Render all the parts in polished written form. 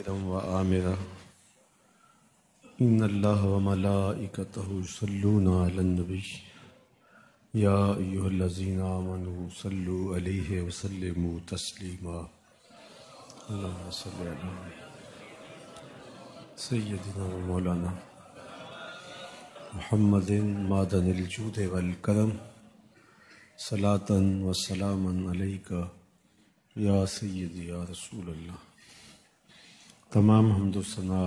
وآمرا ان اللہ وملائکتہ یصلون علی النبی یا ایھا الذین آمنوا صلوا علیہ وسلموا تسلیما اللہم صل علی سیدنا و مولانا محمد معدن الجود والکرم صلاۃ و سلاما علیک یا سیدی یا رسول اللہ۔ تمام حمد و ثنا،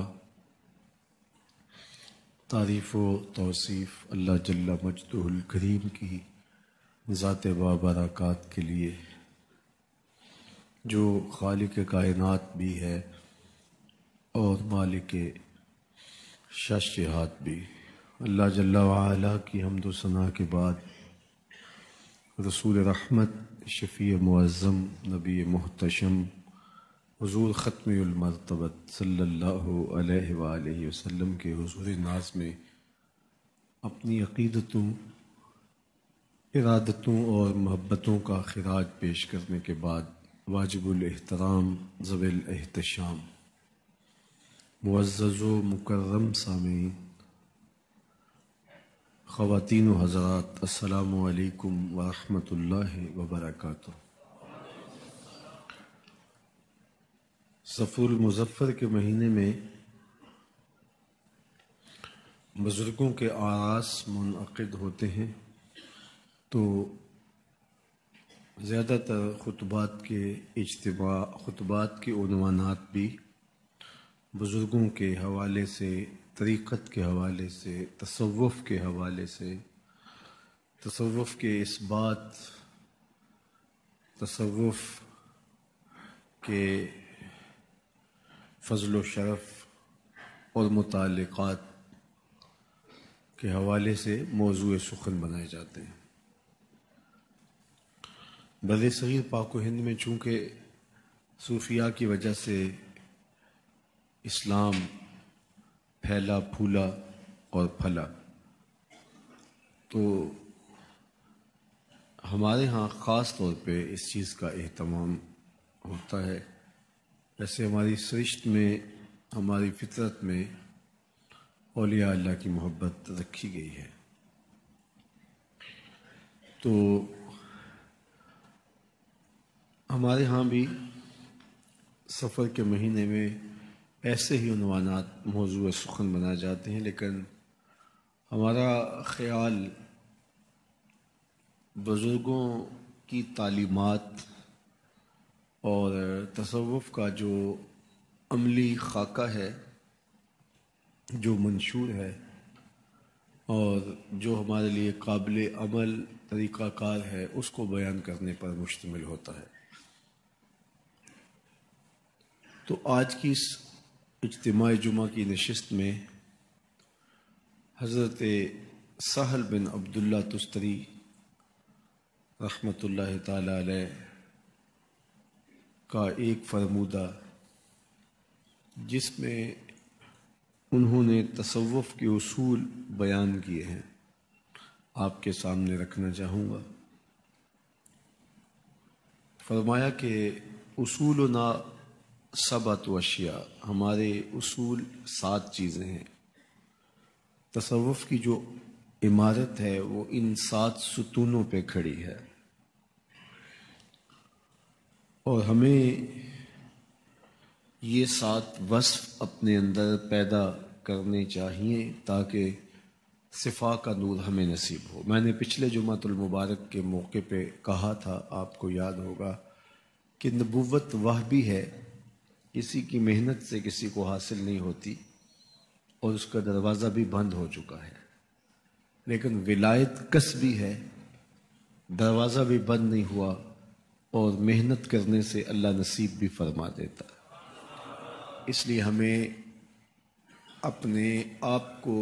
تعریف و توصیف اللہ جل مجدہ الکریم کی ذات بابرکات کے لیے، جو خالق کائنات بھی ہے اور مالک شش جہات بھی۔ اللہ جل وعلا کی حمد و ثنا کے بعد رسول رحمت، شفیع معظم، نبی محتشم، حضور ختم المرتبت صلی اللہ علیہ وآلہ وسلم کے حضور ناز میں اپنی عقیدتوں، ارادتوں اور محبتوں کا خراج پیش کرنے کے بعد واجب الاحترام ذوی الاحتشام معزز و مکرم سامعین، خواتین و حضرات، السلام علیکم ورحمۃ اللہ وبرکاتہ۔ صفر المظفر کے مہینے میں بزرگوں کے آراس منعقد ہوتے ہیں، تو زیادہ تر خطبات کے اجتماع، خطبات کے عنوانات بھی بزرگوں کے حوالے سے، طریقت کے حوالے سے، تصوف کے حوالے سے، تصوف کے اثبات، تصوف کے فضل و شرف اور متعلقات کے حوالے سے موضوع سخن بنائے جاتے ہیں۔ بر صغیر پاک و ہند میں چونکہ صوفیاء کی وجہ سے اسلام پھیلا پھولا اور پھلا، تو ہمارے ہاں خاص طور پہ اس چیز کا اہتمام ہوتا ہے۔ ویسے ہماری سرشت میں، ہماری فطرت میں اولیاء اللہ کی محبت رکھی گئی ہے، تو ہمارے ہاں بھی سفر کے مہینے میں ایسے ہی عنوانات موضوع سخن بنائے جاتے ہیں، لیکن ہمارا خیال بزرگوں کی تعلیمات اور تصوف کا جو عملی خاکہ ہے، جو منشور ہے اور جو ہمارے لیے قابل عمل طریقہ کار ہے، اس کو بیان کرنے پر مشتمل ہوتا ہے۔ تو آج کی اس اجتماع جمعہ کی نشست میں حضرت سہل بن عبداللہ تستری رحمۃ اللہ تعالی علیہ کا ایک فرمودہ، جس میں انہوں نے تصوف کے اصول بیان کیے ہیں، آپ کے سامنے رکھنا چاہوں گا۔ فرمایا کہ اصولنا سبعۃ اشیاء، ہمارے اصول 7 چیزیں ہیں۔ تصوف کی جو عمارت ہے وہ ان 7 ستونوں پہ کھڑی ہے، اور ہمیں یہ 7 وصف اپنے اندر پیدا کرنے چاہیے تاکہ صفا کا نور ہمیں نصیب ہو۔ میں نے پچھلے جمعہ المبارک کے موقع پہ کہا تھا، آپ کو یاد ہوگا، کہ نبوت وہبی ہے، کسی کی محنت سے کسی کو حاصل نہیں ہوتی اور اس کا دروازہ بھی بند ہو چکا ہے، لیکن ولایت کسبی ہے، دروازہ بھی بند نہیں ہوا اور محنت کرنے سے اللہ نصیب بھی فرما دیتا ہے۔ اس لیے ہمیں اپنے آپ کو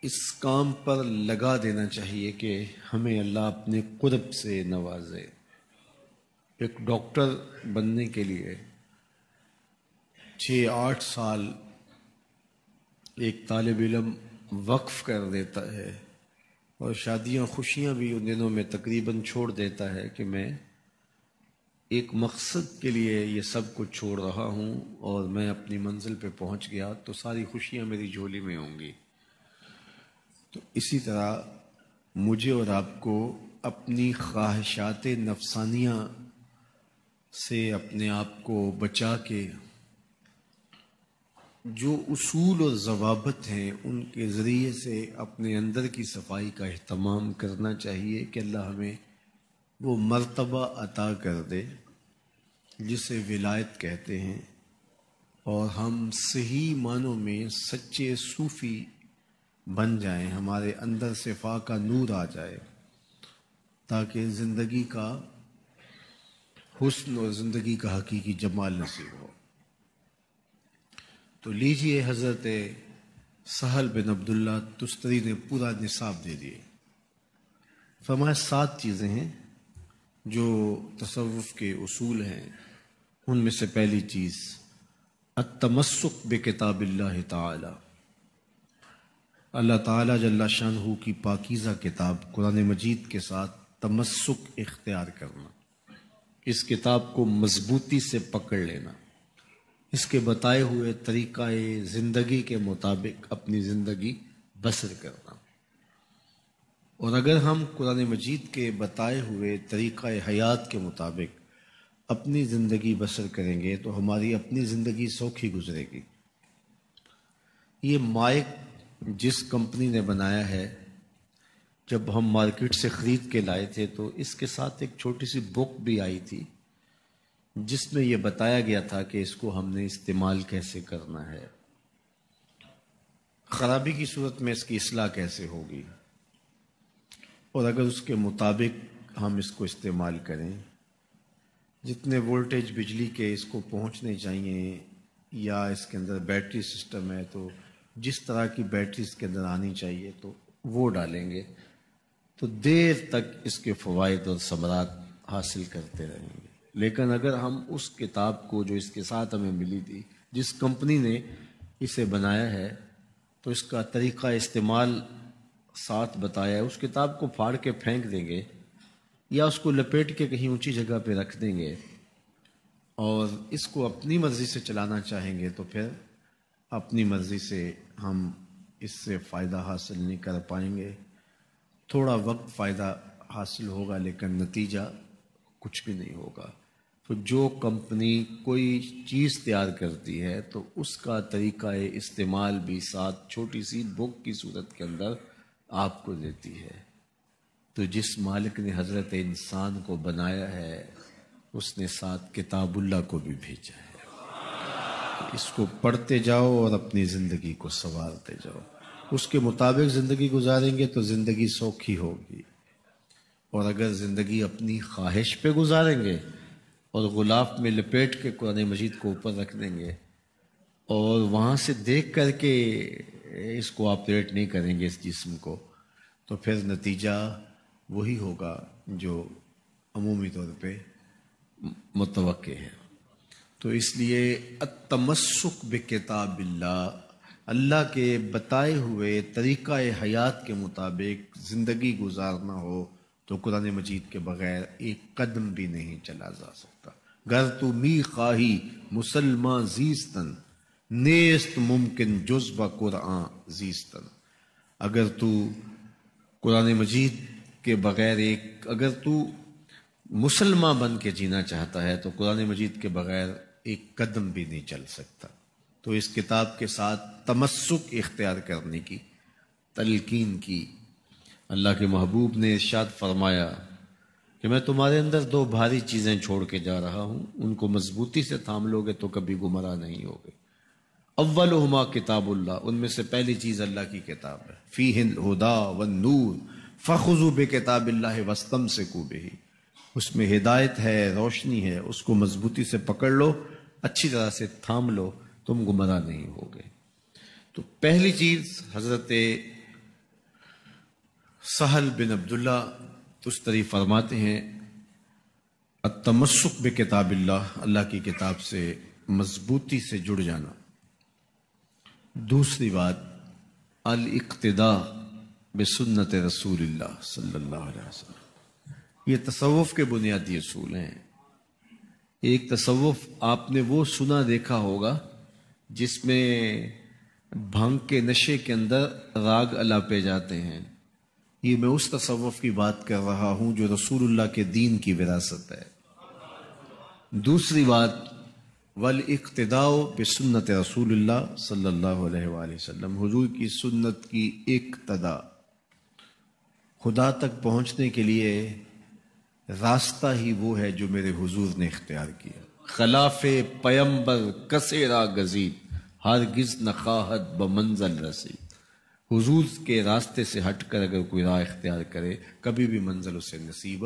اس کام پر لگا دینا چاہیے کہ ہمیں اللہ اپنے قرب سے نوازے۔ ایک ڈاکٹر بننے کے لیے 6-8 سال ایک طالب علم وقف کر دیتا ہے، اور شادیاں خوشیاں بھی ان دنوں میں تقریباً چھوڑ دیتا ہے کہ میں ایک مقصد کے لیے یہ سب کچھ چھوڑ رہا ہوں اور میں اپنی منزل پہ پہنچ گیا تو ساری خوشیاں میری جھولی میں ہوں گی۔ تو اسی طرح مجھے اور آپ کو اپنی خواہشات نفسانیہ سے اپنے آپ کو بچا کے جو اصول اور ضوابط ہیں ان کے ذریعے سے اپنے اندر کی صفائی کا اہتمام کرنا چاہیے کہ اللہ ہمیں وہ مرتبہ عطا کر دے جسے ولایت کہتے ہیں، اور ہم صحیح معنوں میں سچے صوفی بن جائیں، ہمارے اندر صفا کا نور آ جائے تاکہ زندگی کا حسن اور زندگی کا حقیقی جمال نصیب ہو۔ تو لیجئے، حضرت سہل بن عبداللہ تستری نے پورا نصاب دے دیے۔ فرمایا 7 چیزیں ہیں جو تصوف کے اصول ہیں، ان میں سے پہلی چیز التمسک بکتاب اللہ تعالی، اللہ تعالیٰ جل شانہ کی پاکیزہ کتاب قرآن مجید کے ساتھ تمسک اختیار کرنا، اس کتاب کو مضبوطی سے پکڑ لینا، اس کے بتائے ہوئے طریقہ زندگی کے مطابق اپنی زندگی بسر کرنا۔ اور اگر ہم قرآن مجید کے بتائے ہوئے طریقہ حیات کے مطابق اپنی زندگی بسر کریں گے تو ہماری اپنی زندگی سوکھی گزرے گی۔ یہ مائک جس کمپنی نے بنایا ہے، جب ہم مارکیٹ سے خرید کے لائے تھے تو اس کے ساتھ ایک چھوٹی سی بک بھی آئی تھی جس میں یہ بتایا گیا تھا کہ اس کو ہم نے استعمال کیسے کرنا ہے، خرابی کی صورت میں اس کی اصلاح کیسے ہوگی، اور اگر اس کے مطابق ہم اس کو استعمال کریں، جتنے وولٹیج بجلی کے اس کو پہنچنے چاہیے یا اس کے اندر بیٹری سسٹم ہے تو جس طرح کی بیٹری اس کے اندر آنی چاہیے تو وہ ڈالیں گے تو دیر تک اس کے فوائد اور ثمرات حاصل کرتے رہیں گے۔ لیکن اگر ہم اس کتاب کو جو اس کے ساتھ ہمیں ملی تھی، جس کمپنی نے اسے بنایا ہے، تو اس کا طریقہ استعمال ساتھ بتایا ہے، اس کتاب کو پھاڑ کے پھینک دیں گے یا اس کو لپیٹ کے کہیں اونچی جگہ پہ رکھ دیں گے اور اس کو اپنی مرضی سے چلانا چاہیں گے تو پھر اپنی مرضی سے ہم اس سے فائدہ حاصل نہیں کر پائیں گے۔ تھوڑا وقت فائدہ حاصل ہوگا لیکن نتیجہ کچھ بھی نہیں ہوگا۔ تو جو کمپنی کوئی چیز تیار کرتی ہے تو اس کا طریقہ استعمال بھی ساتھ چھوٹی سی بک کی صورت کے اندر آپ کو دیتی ہے۔ تو جس مالک نے حضرت انسان کو بنایا ہے اس نے ساتھ کتاب اللہ کو بھی بھیجا ہے۔ اس کو پڑھتے جاؤ اور اپنی زندگی کو سنوارتے جاؤ، اس کے مطابق زندگی گزاریں گے تو زندگی سوکھی ہوگی، اور اگر زندگی اپنی خواہش پہ گزاریں گے اور غلاف میں لپیٹ کے قرآن مجید کو اوپر رکھ دیں گے اور وہاں سے دیکھ کر کے اس کو آپریٹ نہیں کریں گے اس جسم کو، تو پھر نتیجہ وہی ہوگا جو عمومی طور پہ متوقع ہے۔ تو اس لیے التمسک بکتاب اللہ، اللہ کے بتائے ہوئے طریقہ حیات کے مطابق زندگی گزارنا ہو تو قرآن مجید کے بغیر ایک قدم بھی نہیں چلا جا سکتا۔ گر تو می خواہی مسلمان زیستن، نیست ممکن جز با قرآن زیستن۔ اگر تو قرآن مجید کے بغیر اگر تو مسلمان بن کے جینا چاہتا ہے تو قرآن مجید کے بغیر ایک قدم بھی نہیں چل سکتا۔ تو اس کتاب کے ساتھ تمسک اختیار کرنے کی تلقین کی۔ اللہ کے محبوب نے ارشاد فرمایا کہ میں تمہارے اندر 2 بھاری چیزیں چھوڑ کے جا رہا ہوں، ان کو مضبوطی سے تھام لو گے تو کبھی گمراہ نہیں ہوگے۔ اولہما کتاب اللہ، ان میں سے پہلی چیز اللہ کی کتاب ہے۔ فیہ الہدی والنور فخذوا بکتاب اللہ واستمسکوا بہ، اس میں ہدایت ہے، روشنی ہے، اس کو مضبوطی سے پکڑ لو، اچھی طرح سے تھام لو، تم گمراہ نہیں ہوگے۔ تو پہلی چیز حضرت سہل بن عبداللہ تستری فرماتے ہیں التمسک بکتاب اللہ، اللہ کی کتاب سے مضبوطی سے جڑ جانا۔ دوسری بات الاقتداء بسنت رسول اللہ صلی اللہ علیہ وسلم۔ یہ تصوف کے بنیادی اصول ہیں۔ ایک تصوف آپ نے وہ سنا دیکھا ہوگا جس میں بھنگ کے نشے کے اندر راگ الاپے جاتے ہیں. یہ میں اس تصوف کی بات کر رہا ہوں جو رسول اللہ کے دین کی وراثت ہے. دوسری بات، والاقتداء بسنت رسول اللہ صلی اللہ علیہ وآلہ وسلم، حضور کی سنت کی اقتداء. خدا تک پہنچنے کے لیے راستہ ہی وہ ہے جو میرے حضور نے اختیار کیا. خلاف پیمبر کسے را گزید، ہرگز نخواہد بمنزل رسید. حضور کے راستے سے ہٹ کر اگر کوئی راہ اختیار کرے کبھی بھی منزل اسے نصیب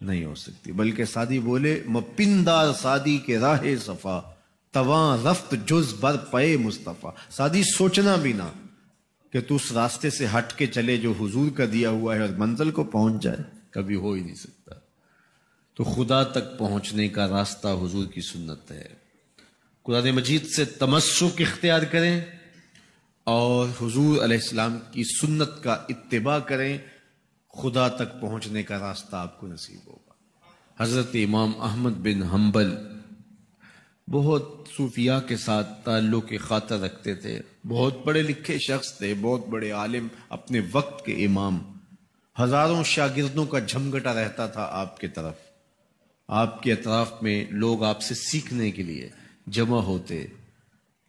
نہیں ہو سکتی. بلکہ سعدی بولے، مپندار سعدی کے راہ صفا، تواں رفت جز بر پے مصطفیٰ. سعدی سوچنا بھی نہ کہ تو اس راستے سے ہٹ کے چلے جو حضور کا دیا ہوا ہے اور منزل کو پہنچ جائے، کبھی ہو ہی نہیں سکتا. تو خدا تک پہنچنے کا راستہ حضور کی سنت ہے. قرآن مجید سے تمسک اختیار کریں اور حضور علیہ السلام کی سنت کا اتباع کریں، خدا تک پہنچنے کا راستہ آپ کو نصیب ہوگا. حضرت امام احمد بن حنبل بہت صوفیاء کے ساتھ تعلق خاطر رکھتے تھے، بہت پڑھے لکھے شخص تھے، بہت بڑے عالم، اپنے وقت کے امام. ہزاروں شاگردوں کا جھمگٹا رہتا تھا آپ کی طرف، آپ کے اطراف میں لوگ آپ سے سیکھنے کے لیے جمع ہوتے،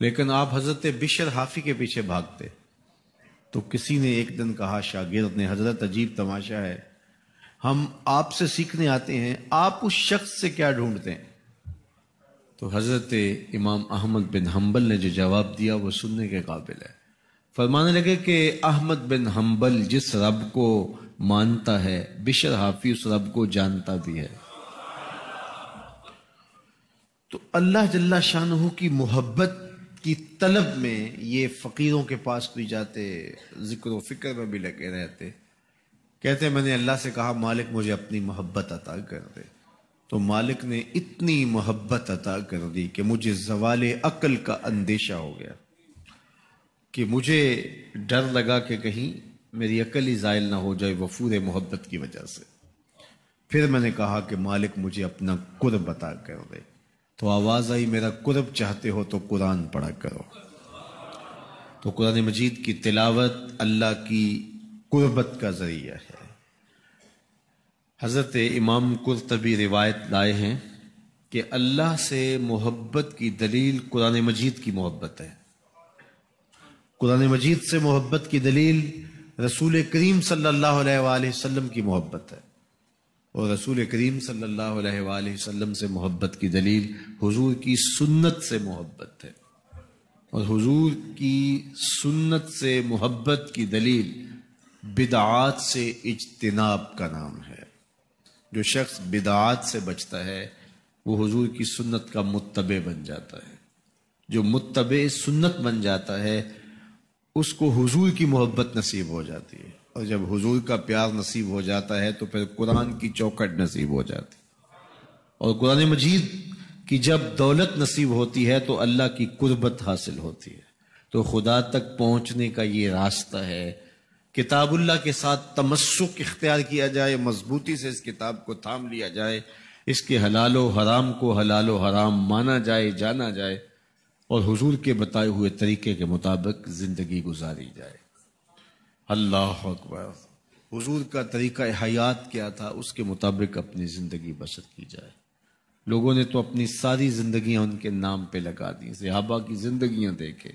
لیکن آپ حضرت بشر حافی کے پیچھے بھاگتے. تو کسی نے ایک دن کہا شاگرد نے، حضرت عجیب تماشا ہے، ہم آپ سے سیکھنے آتے ہیں، آپ اس شخص سے کیا ڈھونڈتے ہیں؟ تو حضرت امام احمد بن حنبل نے جو جواب دیا وہ سننے کے قابل ہے. فرمانے لگے کہ احمد بن حنبل جس رب کو مانتا ہے، بشر حافی اس رب کو جانتا بھی ہے. تو اللہ جل شانہ کی محبت کی طلب میں یہ فقیروں کے پاس بھی جاتے، ذکر و فکر میں بھی لگے رہتے. کہتے میں نے اللہ سے کہا مالک مجھے اپنی محبت عطا کر دے، تو مالک نے اتنی محبت عطا کر دی کہ مجھے زوال عقل کا اندیشہ ہو گیا، کہ مجھے ڈر لگا کہ کہیں میری عقل ہی زائل نہ ہو جائے وفور محبت کی وجہ سے. پھر میں نے کہا کہ مالک مجھے اپنا قرب عطا کر دے، تو آواز آئی میرا قرب چاہتے ہو تو قرآن پڑھا کرو. تو قرآن مجید کی تلاوت اللہ کی قربت کا ذریعہ ہے. حضرت امام قرطبی روایت لائے ہیں کہ اللہ سے محبت کی دلیل قرآن مجید کی محبت ہے. قرآن مجید سے محبت کی دلیل رسول کریم صلی اللہ علیہ وآلہ وسلم کی محبت ہے، اور رسول کریم صلی اللہ علیہ وآلہ وسلم سے محبت کی دلیل حضور کی سنت سے محبت ہے، اور حضور کی سنت سے محبت کی دلیل بدعات سے اجتناب کا نام ہے. جو شخص بدعات سے بچتا ہے وہ حضور کی سنت کا متبع بن جاتا ہے. جو متبع سنت بن جاتا ہے اس کو حضور کی محبت نصیب ہو جاتی ہے، اور جب حضور کا پیار نصیب ہو جاتا ہے تو پھر قرآن کی چوکھٹ نصیب ہو جاتی، اور قرآن مجید کی جب دولت نصیب ہوتی ہے تو اللہ کی قربت حاصل ہوتی ہے. تو خدا تک پہنچنے کا یہ راستہ ہے، کتاب اللہ کے ساتھ تمسک اختیار کیا جائے، مضبوطی سے اس کتاب کو تھام لیا جائے، اس کے حلال و حرام کو حلال و حرام مانا جائے، جانا جائے، اور حضور کے بتائے ہوئے طریقے کے مطابق زندگی گزاری جائے. اللہ اکبر. حضور کا طریقہ حیات کیا تھا اس کے مطابق اپنی زندگی بسر کی جائے. لوگوں نے تو اپنی ساری زندگیاں ان کے نام پہ لگا دی. صحابہ کی زندگیاں دیکھیں.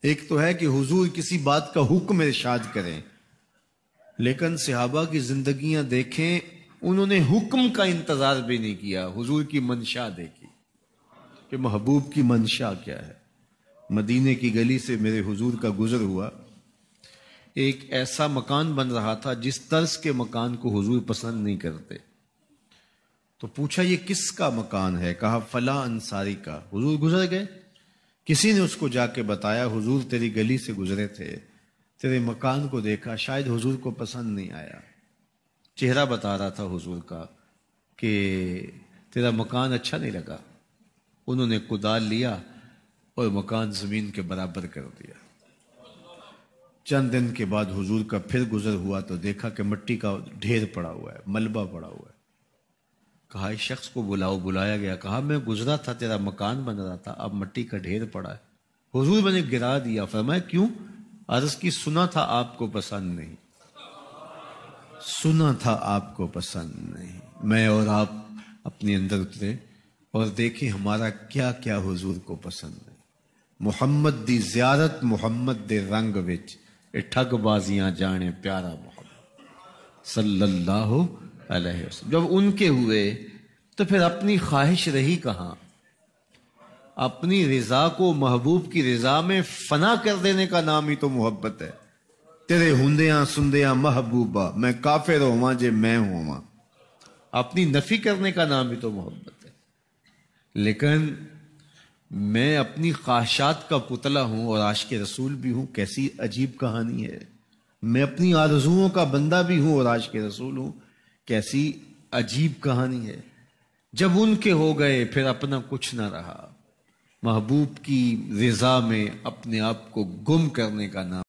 ایک تو ہے کہ حضور کسی بات کا حکم ارشاد کریں، لیکن صحابہ کی زندگیاں دیکھیں، انہوں نے حکم کا انتظار بھی نہیں کیا، حضور کی منشا دیکھی کہ محبوب کی منشا کیا ہے. مدینے کی گلی سے میرے حضور کا گزر ہوا، ایک ایسا مکان بن رہا تھا جس طرز کے مکان کو حضور پسند نہیں کرتے. تو پوچھا یہ کس کا مکان ہے؟ کہا فلاں انصاری کا. حضور گزر گئے، کسی نے اس کو جا کے بتایا حضور تیری گلی سے گزرے تھے، تیرے مکان کو دیکھا، شاید حضور کو پسند نہیں آیا. چہرہ بتا رہا تھا حضور کا کہ تیرا مکان اچھا نہیں لگا. انہوں نے کدال لیا اور مکان زمین کے برابر کر دیا. چند دن کے بعد حضور کا پھر گزر ہوا تو دیکھا کہ مٹی کا ڈھیر پڑا ہوا ہے، ملبہ پڑا ہوا ہے. کہا اس شخص کو بلاؤ. بلایا گیا. کہا میں گزرا تھا تیرا مکان بن رہا تھا, اب مٹی کا ڈھیر پڑا ہے. حضور میں نے گرا دیا. فرمایا کیوں؟ عرض کی سنا تھا آپ کو پسند نہیں, سنا تھا آپ کو پسند نہیں. میں اور آپ اپنے اندر اترے اور دیکھیں ہمارا کیا کیا حضور کو پسند ہے. محمد دی زیارت محمد دے رنگ وچ اے ٹھگ بازیاں جانے پیارا محمد صلی اللہ علیہ وسلم. جب ان کے ہوئے تو پھر اپنی خواہش رہی کہاں؟ اپنی رضا کو محبوب کی رضا میں فنا کر دینے کا نام ہی تو محبت ہے. تیرے ہندیاں سندیاں محبوبہ میں کافر ہواں جے میں ہواں, اپنی نفی کرنے کا نام ہی تو محبت ہے. لیکن میں اپنی خواہشات کا پتلا ہوں اور عاشق رسول بھی ہوں. کیسی عجیب کہانی ہے. میں اپنی آرزوؤں کا بندہ بھی ہوں اور عاشق رسول ہوں. کیسی عجیب کہانی ہے. جب ان کے ہو گئے پھر اپنا کچھ نہ رہا. محبوب کی رضا میں اپنے آپ کو گم کرنے کا نام